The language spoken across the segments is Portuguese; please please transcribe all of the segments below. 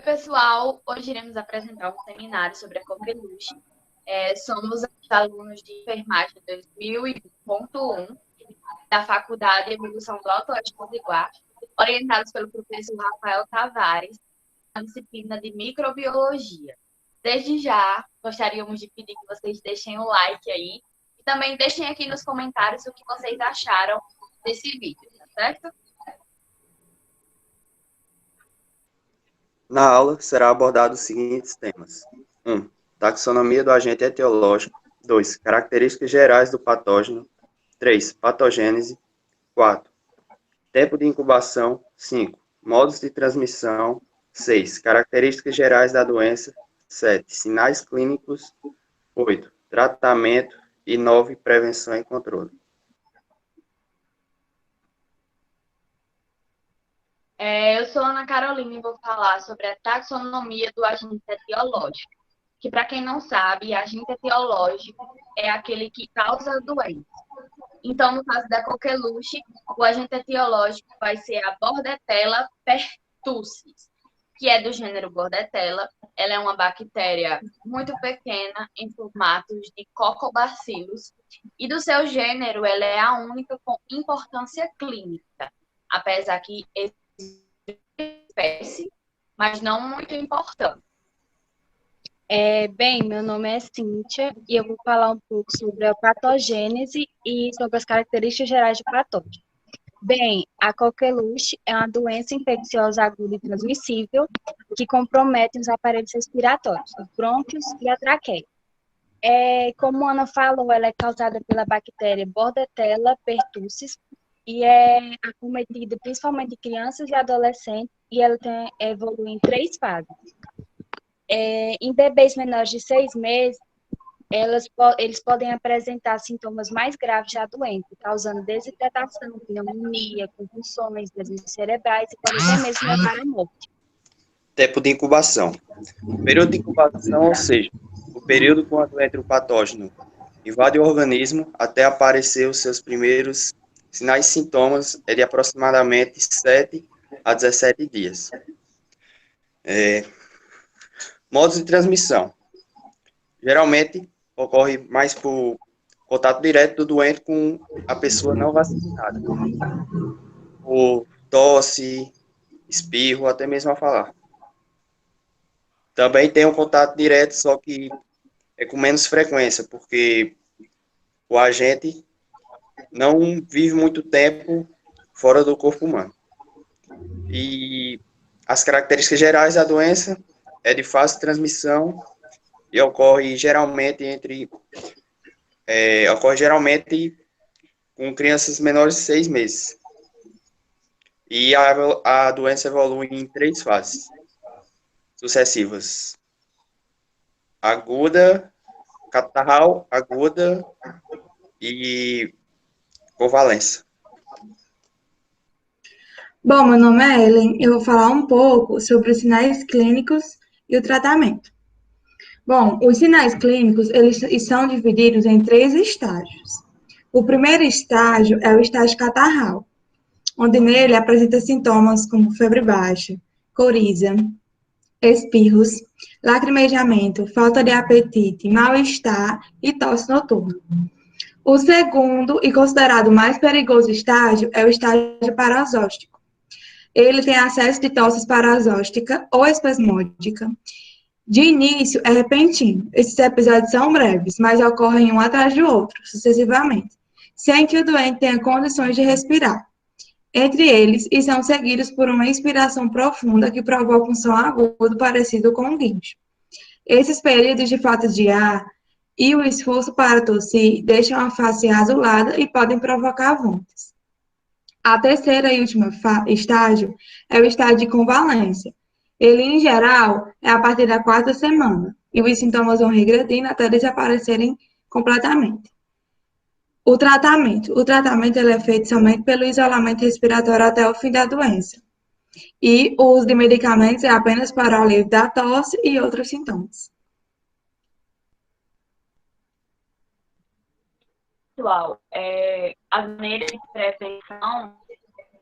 pessoal! Hoje iremos apresentar um seminário sobre a coqueluche. Somos alunos de enfermagem 2020.1 da Faculdade de Evolução do Alto-Oeste Potiguar, orientados pelo professor Rafael Tavares, na disciplina de microbiologia. Desde já, gostaríamos de pedir que vocês deixem o like aí e também deixem aqui nos comentários o que vocês acharam desse vídeo, tá certo? Na aula, será abordado os seguintes temas. 1. Taxonomia do agente etiológico. 2. Características gerais do patógeno. 3. Patogênese. 4. Tempo de incubação. 5. Modos de transmissão. 6. Características gerais da doença. 7. Sinais clínicos. 8. Tratamento. E 9. Prevenção e controle. Eu sou Ana Carolina e vou falar sobre a taxonomia do agente etiológico, que, para quem não sabe, agente etiológico é aquele que causa a doença. Então, no caso da coqueluche, o agente etiológico vai ser a Bordetella pertussis, que é do gênero Bordetella. Ela é uma bactéria muito pequena, em formatos de Coccobacillus, e do seu gênero, ela é a única com importância clínica, apesar que espécie, mas não muito importante. Meu nome é Cíntia e eu vou falar um pouco sobre a patogênese e sobre as características gerais do patógeno. A coqueluche é uma doença infecciosa aguda e transmissível que compromete os aparelhos respiratórios, os brônquios e a traqueia. Como a Ana falou, ela é causada pela bactéria Bordetella pertussis e é acometida principalmente em crianças e adolescentes, e ela evolui em 3 fases. Em bebês menores de 6 meses, eles podem apresentar sintomas mais graves da doença, causando desidratação, pneumonia, convulsões, lesões cerebrais e pode até mesmo levar à morte. Tempo de incubação. O período de incubação, ou seja, o período quando entra o patógeno invade o organismo até aparecer os seus primeiros sinais e sintomas, é de aproximadamente 7 a 17 dias. Modos de transmissão. Geralmente, ocorre mais por contato direto do doente com a pessoa não vacinada. Por tosse, espirro, até mesmo a falar. Também tem um contato direto, só que é com menos frequência, porque o agente não vive muito tempo fora do corpo humano. E as características gerais da doença é de fácil transmissão e ocorre geralmente com crianças menores de 6 meses. E a doença evolui em 3 fases sucessivas: aguda, catarral, aguda e convalescência. Bom, meu nome é Ellen, eu vou falar um pouco sobre os sinais clínicos e o tratamento. Bom, os sinais clínicos, eles são divididos em 3 estágios. O primeiro estágio é o estágio catarral, onde nele apresenta sintomas como febre baixa, coriza, espirros, lacrimejamento, falta de apetite, mal-estar e tosse noturna. O segundo e considerado mais perigoso estágio é o estágio parasóstico. Ele tem acesso de tosse parasóstica ou espasmódica. De início, é repentino. Esses episódios são breves, mas ocorrem um atrás do outro, sucessivamente, sem que o doente tenha condições de respirar. Entre eles, e são seguidos por uma inspiração profunda que provoca um som agudo parecido com um guincho. Esses períodos de falta de ar e o esforço para tossir deixam a face azulada e podem provocar vômitos. A terceira e última estágio é o estágio de convalescência. Ele, em geral, é a partir da 4ª semana, e os sintomas vão regredindo até desaparecerem completamente. O tratamento ele é feito somente pelo isolamento respiratório até o fim da doença. E o uso de medicamentos é apenas para o alívio da tosse e outros sintomas. Pessoal, as maneiras de prevenção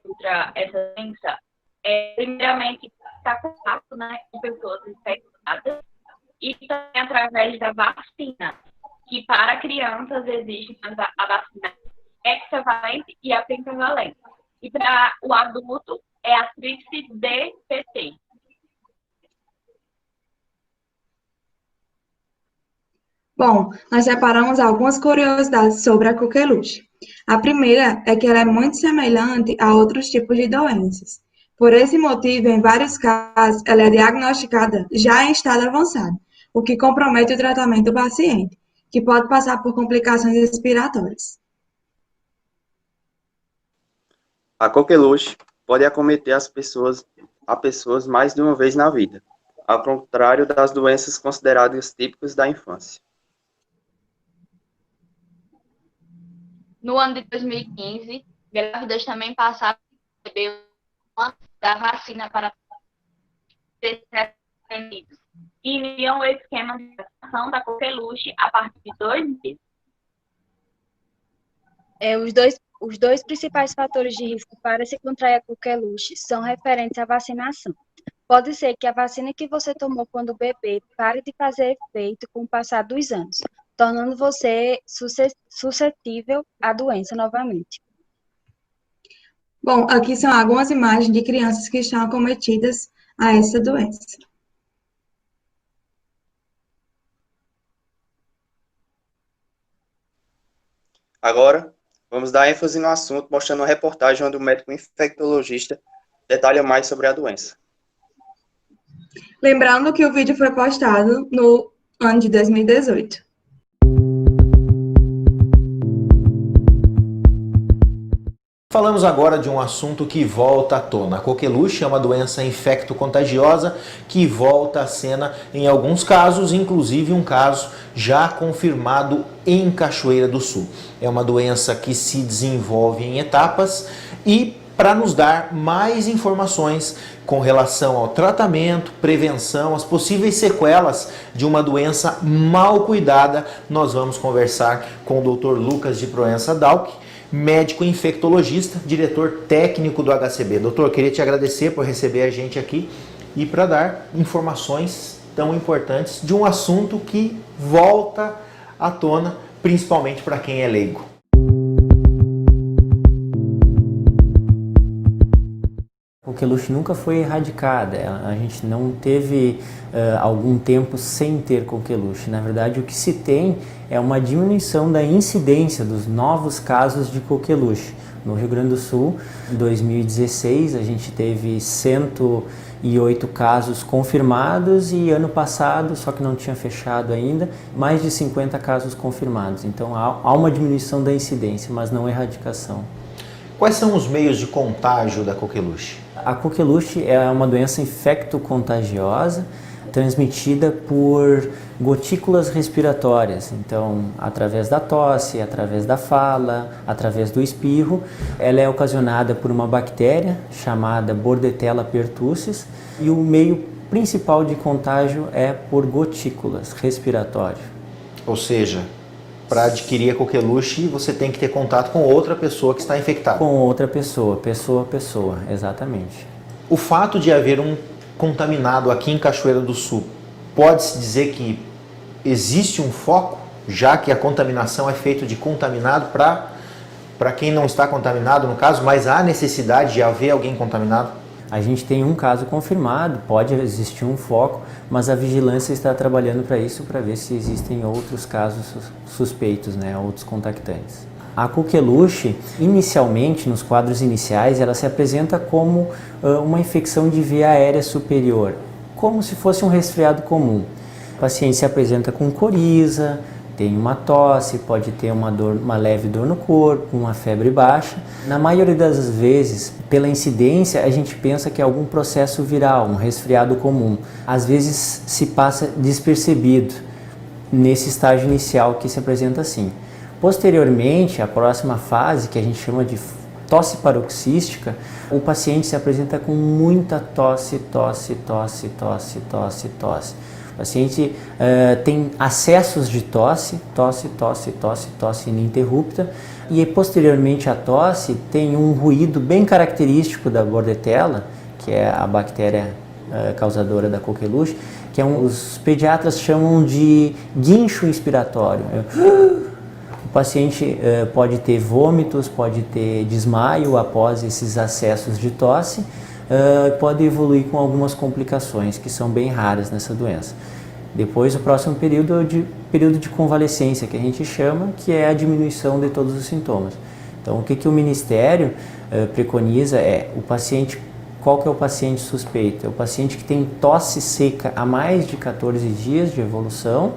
contra essa doença primeiramente, estar em contato, né, com pessoas infectadas e também através da vacina, que para crianças existe a vacina hexavalente e a pentavalente. E para o adulto é a tríplice DPT. Bom, nós separamos algumas curiosidades sobre a coqueluche. A primeira é que ela é muito semelhante a outros tipos de doenças. Por esse motivo, em vários casos, ela é diagnosticada já em estado avançado, o que compromete o tratamento do paciente, que pode passar por complicações respiratórias. A coqueluche pode acometer a pessoas mais de uma vez na vida, ao contrário das doenças consideradas típicas da infância. No ano de 2015, grávidas também passaram a receber uma da vacina para ser atendidos. E iniziam o esquema de vacinação da coqueluche a partir de 2 meses. Os dois principais fatores de risco para se contrair a coqueluche são referentes à vacinação. Pode ser que a vacina que você tomou quando bebê pare de fazer efeito com o passar dos anos, tornando você suscetível à doença novamente. Bom, aqui são algumas imagens de crianças que estão acometidas a essa doença. Agora, vamos dar ênfase no assunto, mostrando uma reportagem onde o médico infectologista detalha mais sobre a doença. Lembrando que o vídeo foi postado no ano de 2018. Falamos agora de um assunto que volta à tona. A coqueluche é uma doença infecto-contagiosa que volta à cena em alguns casos, inclusive um caso já confirmado em Cachoeira do Sul. É uma doença que se desenvolve em etapas e, para nos dar mais informações com relação ao tratamento, prevenção, as possíveis sequelas de uma doença mal cuidada, nós vamos conversar com o Dr. Lucas de Proença Dalck, médico infectologista, diretor técnico do HCB. Doutor, queria te agradecer por receber a gente aqui e para dar informações tão importantes de um assunto que volta à tona, principalmente para quem é leigo. A coqueluche nunca foi erradicada, a gente não teve algum tempo sem ter coqueluche. Na verdade, o que se tem é uma diminuição da incidência dos novos casos de coqueluche. No Rio Grande do Sul, em 2016, a gente teve 108 casos confirmados e ano passado, só que não tinha fechado ainda, mais de 50 casos confirmados. Então há uma diminuição da incidência, mas não erradicação. Quais são os meios de contágio da coqueluche? A coqueluche é uma doença infecto-contagiosa transmitida por gotículas respiratórias. Então, através da tosse, através da fala, através do espirro. Ela é ocasionada por uma bactéria chamada Bordetella pertussis e o meio principal de contágio é por gotículas respiratórias. Ou seja, para adquirir a coqueluche, você tem que ter contato com outra pessoa que está infectada. Com outra pessoa, pessoa a pessoa, exatamente. O fato de haver um contaminado aqui em Cachoeira do Sul, pode-se dizer que existe um foco, já que a contaminação é feita de contaminado para quem não está contaminado, no caso, mas há necessidade de haver alguém contaminado? A gente tem um caso confirmado, pode existir um foco, mas a vigilância está trabalhando para isso, para ver se existem outros casos suspeitos, né, outros contactantes. A coqueluche, inicialmente, nos quadros iniciais, ela se apresenta como uma infecção de via aérea superior, como se fosse um resfriado comum. O paciente se apresenta com coriza, tem uma tosse, pode ter uma leve dor no corpo, uma febre baixa. Na maioria das vezes, pela incidência, a gente pensa que é algum processo viral, um resfriado comum. Às vezes se passa despercebido nesse estágio inicial que se apresenta assim. Posteriormente, a próxima fase, que a gente chama de tosse paroxística, o paciente se apresenta com muita tosse. O paciente tem acessos de tosse ininterrupta, e posteriormente à tosse tem um ruído bem característico da Bordetella, que é a bactéria causadora da coqueluche, que os pediatras chamam de guincho inspiratório. O paciente pode ter vômitos, pode ter desmaio após esses acessos de tosse, pode evoluir com algumas complicações que são bem raras nessa doença. Depois, o próximo período é o período de convalescência, que a gente chama, que é a diminuição de todos os sintomas. Então, o que o Ministério preconiza o paciente. Qual que é o paciente suspeito? É o paciente que tem tosse seca há mais de 14 dias de evolução,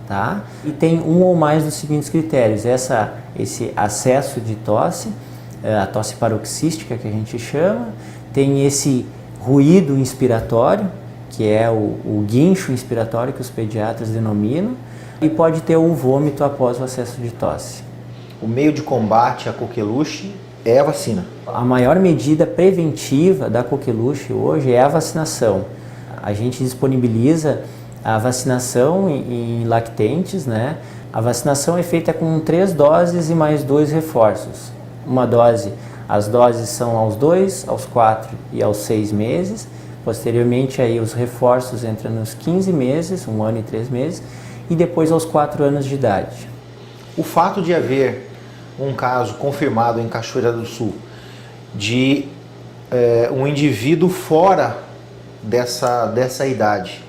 tá? E tem um ou mais dos seguintes critérios: esse acesso de tosse, a tosse paroxística que a gente chama, tem esse ruído inspiratório, que é o guincho inspiratório que os pediatras denominam, e pode ter um vômito após o acesso de tosse. O meio de combate à coqueluche é a vacina. A maior medida preventiva da coqueluche hoje é a vacinação. A gente disponibiliza a vacinação em lactentes, né? A vacinação é feita com 3 doses e mais 2 reforços. Uma dose, as doses são aos 2, aos 4 e aos 6 meses. Posteriormente, aí os reforços entram nos 15 meses, 1 ano e 3 meses, e depois aos 4 anos de idade. O fato de haver um caso confirmado em Cachoeira do Sul de um indivíduo fora dessa idade,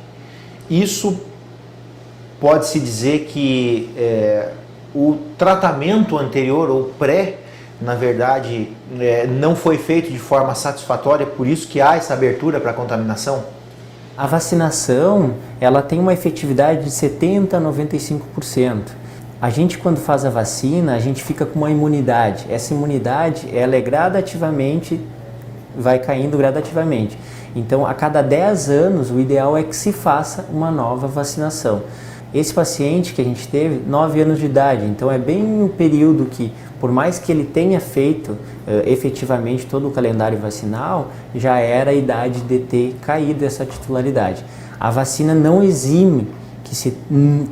isso pode-se dizer que o tratamento anterior ou pré, na verdade, não foi feito de forma satisfatória, por isso que há essa abertura para a contaminação? A vacinação, ela tem uma efetividade de 70% a 95%. A gente, quando faz a vacina, a gente fica com uma imunidade. Essa imunidade, ela vai caindo gradativamente. Então, a cada 10 anos, o ideal é que se faça uma nova vacinação. Esse paciente que a gente teve, 9 anos de idade, então é bem um período que, por mais que ele tenha feito efetivamente todo o calendário vacinal, já era a idade de ter caído essa titularidade. A vacina não exime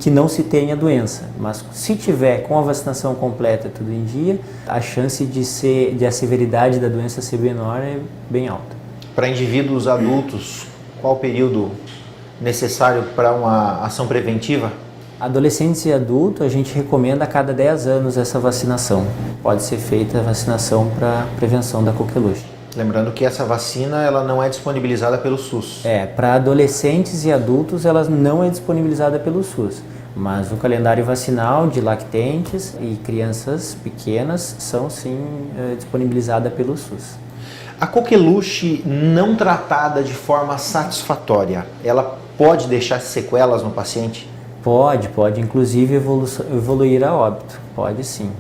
que não se tenha doença, mas se tiver com a vacinação completa tudo em dia, a chance de a severidade da doença ser menor é bem alta. Para indivíduos adultos, qual o período necessário para uma ação preventiva? Adolescentes e adultos, a gente recomenda a cada 10 anos essa vacinação. Pode ser feita a vacinação para prevenção da coqueluche. Lembrando que essa vacina ela não é disponibilizada pelo SUS. Para adolescentes e adultos ela não é disponibilizada pelo SUS, mas o calendário vacinal de lactentes e crianças pequenas são sim disponibilizada pelo SUS. A coqueluche não tratada de forma satisfatória, ela pode deixar sequelas no paciente? Pode, inclusive evoluir a óbito, pode sim.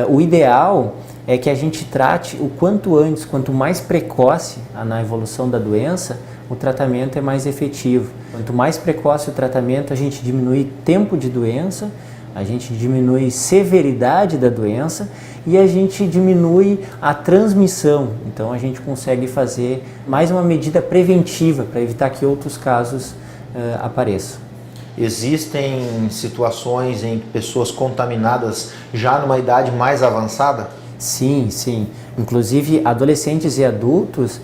O ideal é que a gente trate o quanto antes, quanto mais precoce na evolução da doença, o tratamento é mais efetivo. Quanto mais precoce o tratamento, a gente diminui tempo de doença, a gente diminui severidade da doença e a gente diminui a transmissão. Então a gente consegue fazer mais uma medida preventiva para evitar que outros casos apareçam. Existem situações em pessoas contaminadas já numa idade mais avançada? Sim. Inclusive, adolescentes e adultos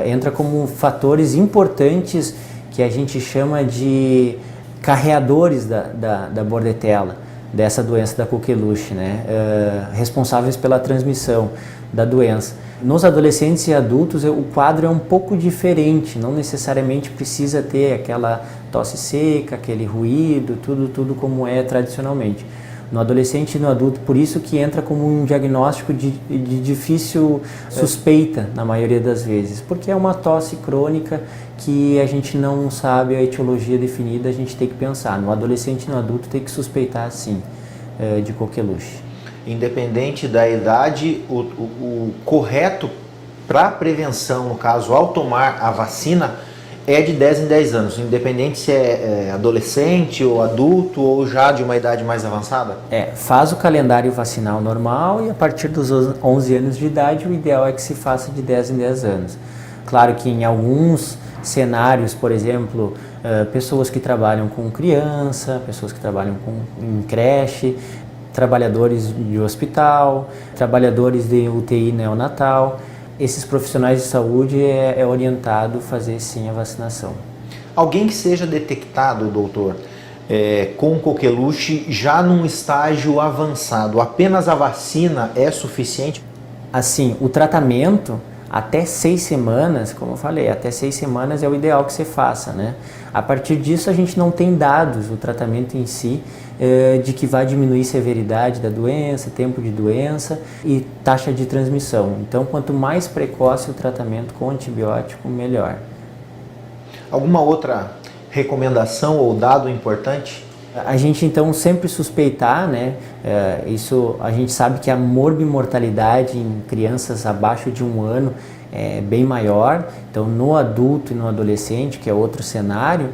entram como fatores importantes que a gente chama de carreadores da bordetella, dessa doença da coqueluche, né? Responsáveis pela transmissão da doença. Nos adolescentes e adultos, o quadro é um pouco diferente, não necessariamente precisa ter aquela tosse seca, aquele ruído, tudo como é tradicionalmente. No adolescente e no adulto, por isso que entra como um diagnóstico de difícil suspeita na maioria das vezes, porque é uma tosse crônica que a gente não sabe a etiologia definida, a gente tem que pensar. No adolescente e no adulto tem que suspeitar sim de coqueluche. Independente da idade, o correto para a prevenção, no caso, ao tomar a vacina, é de 10 em 10 anos, independente se é adolescente ou adulto ou já de uma idade mais avançada? Faz o calendário vacinal normal e a partir dos 11 anos de idade o ideal é que se faça de 10 em 10 anos. Claro que em alguns cenários, por exemplo, pessoas que trabalham com criança, pessoas que trabalham em creche, trabalhadores de hospital, trabalhadores de UTI neonatal, esses profissionais de saúde é orientado fazer sim a vacinação. Alguém que seja detectado, doutor, com coqueluche já num estágio avançado, apenas a vacina é suficiente? Assim, o tratamento até 6 semanas, como eu falei, até 6 semanas é o ideal que você faça, né? A partir disso a gente não tem dados, o tratamento em si, de que vai diminuir severidade da doença, tempo de doença e taxa de transmissão. Então, quanto mais precoce o tratamento com antibiótico, melhor. Alguma outra recomendação ou dado importante? A gente então sempre suspeitar, né? Isso a gente sabe que a morbimortalidade em crianças abaixo de 1 ano é bem maior. Então no adulto e no adolescente, que é outro cenário,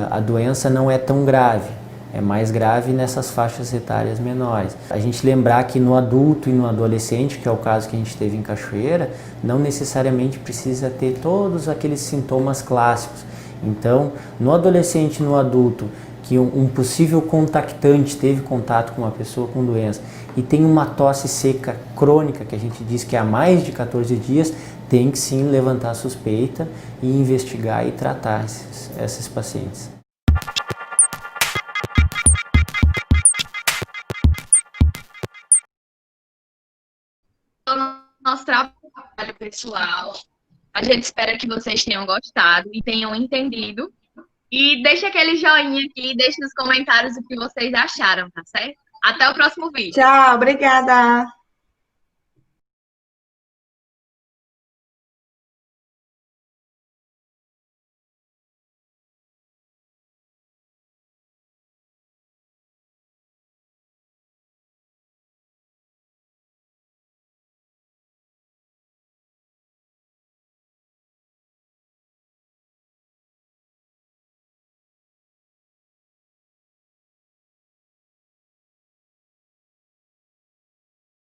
a doença não é tão grave. É mais grave nessas faixas etárias menores. A gente lembrar que no adulto e no adolescente, que é o caso que a gente teve em Cachoeira, não necessariamente precisa ter todos aqueles sintomas clássicos. Então, no adolescente e no adulto, que um possível contactante teve contato com uma pessoa com doença e tem uma tosse seca crônica, que a gente diz que há mais de 14 dias, tem que sim levantar a suspeita e investigar e tratar esses pacientes. No nosso trabalho pessoal. A gente espera que vocês tenham gostado e tenham entendido. E deixa aquele joinha aqui, deixe nos comentários o que vocês acharam, tá certo? Até o próximo vídeo. Tchau, obrigada.